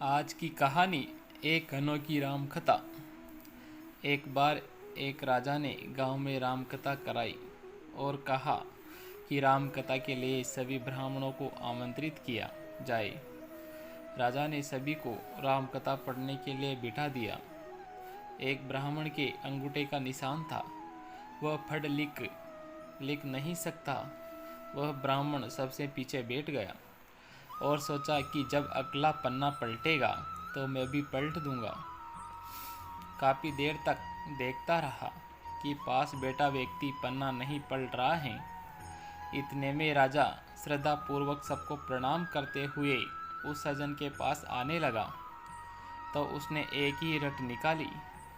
आज की कहानी एक अनोखी राम कथा। एक बार एक राजा ने गांव में राम कथा कराई और कहा कि राम कथा के लिए सभी ब्राह्मणों को आमंत्रित किया जाए। राजा ने सभी को राम कथा पढ़ने के लिए बिठा दिया। एक ब्राह्मण के अंगूठे का निशान था, वह पढ़ लिख नहीं सकता। वह ब्राह्मण सबसे पीछे बैठ गया और सोचा कि जब अगला पन्ना पलटेगा तो मैं भी पलट दूंगा। काफ़ी देर तक देखता रहा कि पास बैठा व्यक्ति पन्ना नहीं पलट रहा है। इतने में राजा श्रद्धापूर्वक सबको प्रणाम करते हुए उस सज्जन के पास आने लगा। तो उसने एक ही रट निकाली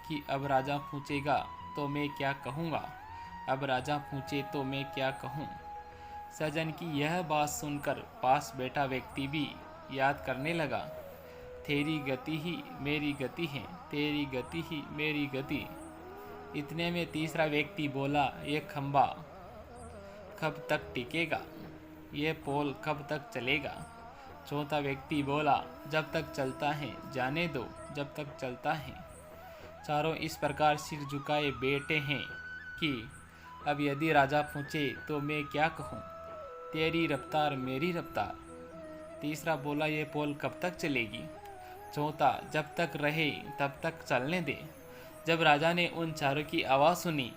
कि अब राजा पूछेगा तो मैं क्या कहूँगा, अब राजा पूछे तो मैं क्या कहूँ। सज्जन की यह बात सुनकर पास बैठा व्यक्ति भी याद करने लगा, तेरी गति ही मेरी गति है, तेरी गति ही मेरी गति। इतने में तीसरा व्यक्ति बोला, ये खंबा कब तक टिकेगा, ये पोल कब तक चलेगा। चौथा व्यक्ति बोला, जब तक चलता है जाने दो, जब तक चलता है। चारों इस प्रकार सिर झुकाए बैठे हैं कि अब यदि राजा पूछे तो मैं क्या कहूँ, तेरी रफ्तार मेरी रफ्तार। तीसरा बोला, ये पोल कब तक चलेगी। चौथा, जब तक रहे तब तक चलने दे। जब राजा ने उन चारों की आवाज़ सुनी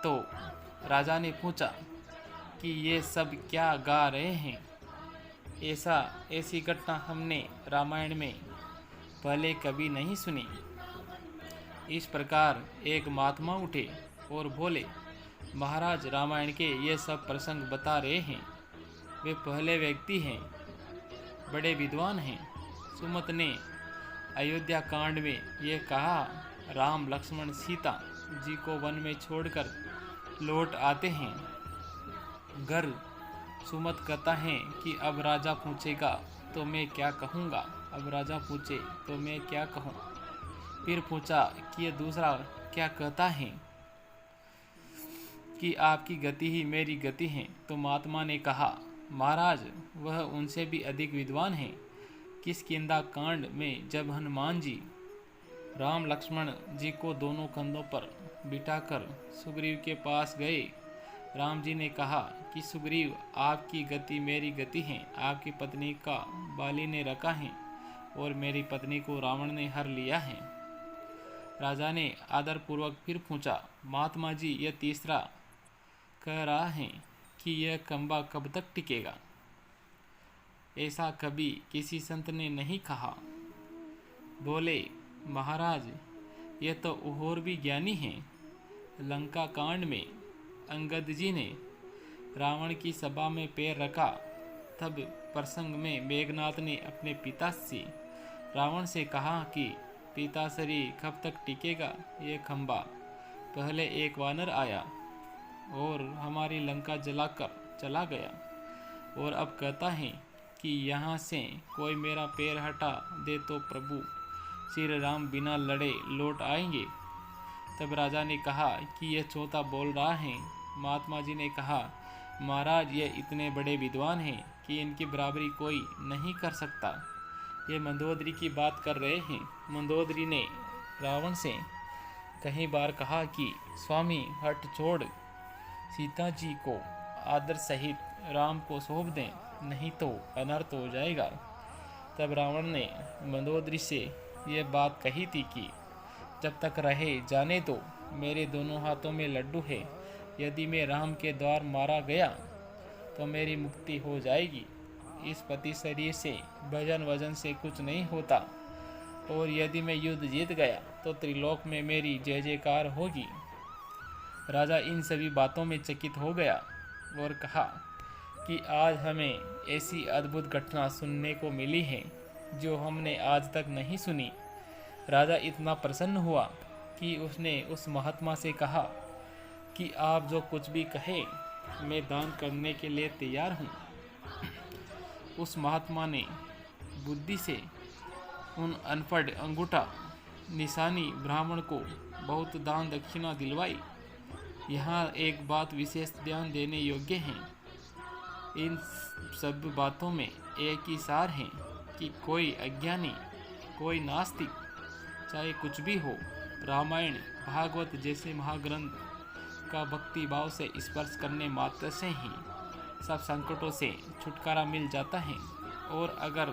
तो राजा ने पूछा कि ये सब क्या गा रहे हैं। ऐसी घटना हमने रामायण में पहले कभी नहीं सुनी। इस प्रकार एक महात्मा उठे और बोले, महाराज, रामायण के ये सब प्रसंग बता रहे हैं, वे पहले व्यक्ति हैं, बड़े विद्वान हैं। सुमत ने अयोध्या कांड में ये कहा, राम लक्ष्मण सीता जी को वन में छोड़कर लौट आते हैं। घर सुमत कहता है कि अब राजा पूछेगा तो मैं क्या कहूँगा, अब राजा पूछे तो मैं क्या कहूँ। फिर पूछा कि ये दूसरा क्या कहता है कि आपकी गति ही मेरी गति है। तो महात्मा ने कहा, महाराज, वह उनसे भी अधिक विद्वान है। किष्किंधा कांड में जब हनुमान जी राम लक्ष्मण जी को दोनों कंधों पर बिठाकर सुग्रीव के पास गए, राम जी ने कहा कि सुग्रीव, आपकी गति मेरी गति है, आपकी पत्नी का बाली ने रखा है और मेरी पत्नी को रावण ने हर लिया है। राजा ने आदरपूर्वक फिर पूछा, महात्मा जी, यह तीसरा कह रहा है कि यह खंबा कब तक टिकेगा। ऐसा कभी किसी संत ने नहीं कहा। बोले, महाराज, यह तो और भी ज्ञानी हैं। लंका कांड में अंगद जी ने रावण की सभा में पैर रखा, तब प्रसंग में मेघनाथ ने अपने पिता से रावण से कहा कि पिताश्री, कब तक टिकेगा ये खंबा। पहले एक वानर आया और हमारी लंका जलाकर चला गया और अब कहता है कि यहाँ से कोई मेरा पैर हटा दे तो प्रभु श्री राम बिना लड़े लौट आएंगे। तब राजा ने कहा कि यह चौथा बोल रहा है। महात्मा जी ने कहा, महाराज, ये इतने बड़े विद्वान हैं कि इनकी बराबरी कोई नहीं कर सकता। ये मंदोदरी की बात कर रहे हैं। मंदोदरी ने रावण से कई बार कहा कि स्वामी, हट छोड़ सीता जी को आदर सहित राम को सौंप दें, नहीं तो अनर्थ हो जाएगा। तब रावण ने मंदोदरी से ये बात कही थी कि जब तक रहे जाने दो, मेरे दोनों हाथों में लड्डू है, यदि मैं राम के द्वार मारा गया तो मेरी मुक्ति हो जाएगी। इस पति शरीर से भजन वजन से कुछ नहीं होता और यदि मैं युद्ध जीत गया तो त्रिलोक में मेरी जय जयकार होगी। राजा इन सभी बातों में चकित हो गया और कहा कि आज हमें ऐसी अद्भुत घटना सुनने को मिली है जो हमने आज तक नहीं सुनी। राजा इतना प्रसन्न हुआ कि उसने उस महात्मा से कहा कि आप जो कुछ भी कहे, मैं दान करने के लिए तैयार हूँ। उस महात्मा ने बुद्धि से उन अनपढ़ अंगूठा निशानी ब्राह्मण को बहुत दान दक्षिणा दिलवाई। यहाँ एक बात विशेष ध्यान देने योग्य है, इन सब बातों में एक ही सार है कि कोई अज्ञानी, कोई नास्तिक, चाहे कुछ भी हो, रामायण भागवत जैसे महाग्रंथ का भक्ति भाव से स्पर्श करने मात्र से ही सब संकटों से छुटकारा मिल जाता है। और अगर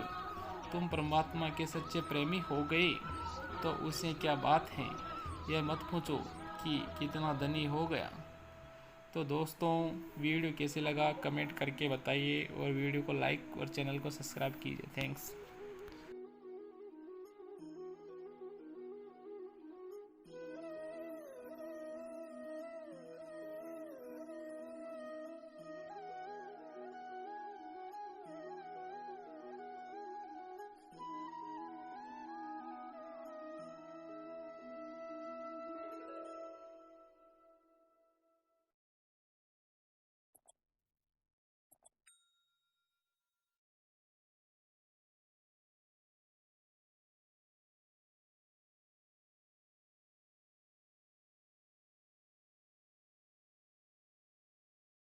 तुम परमात्मा के सच्चे प्रेमी हो गए तो उसे क्या बात है, यह मत पूछो कि कितना धनी हो गया। तो दोस्तों, वीडियो कैसे लगा कमेंट करके बताइए और वीडियो को लाइक और चैनल को सब्सक्राइब कीजिए। थैंक्स।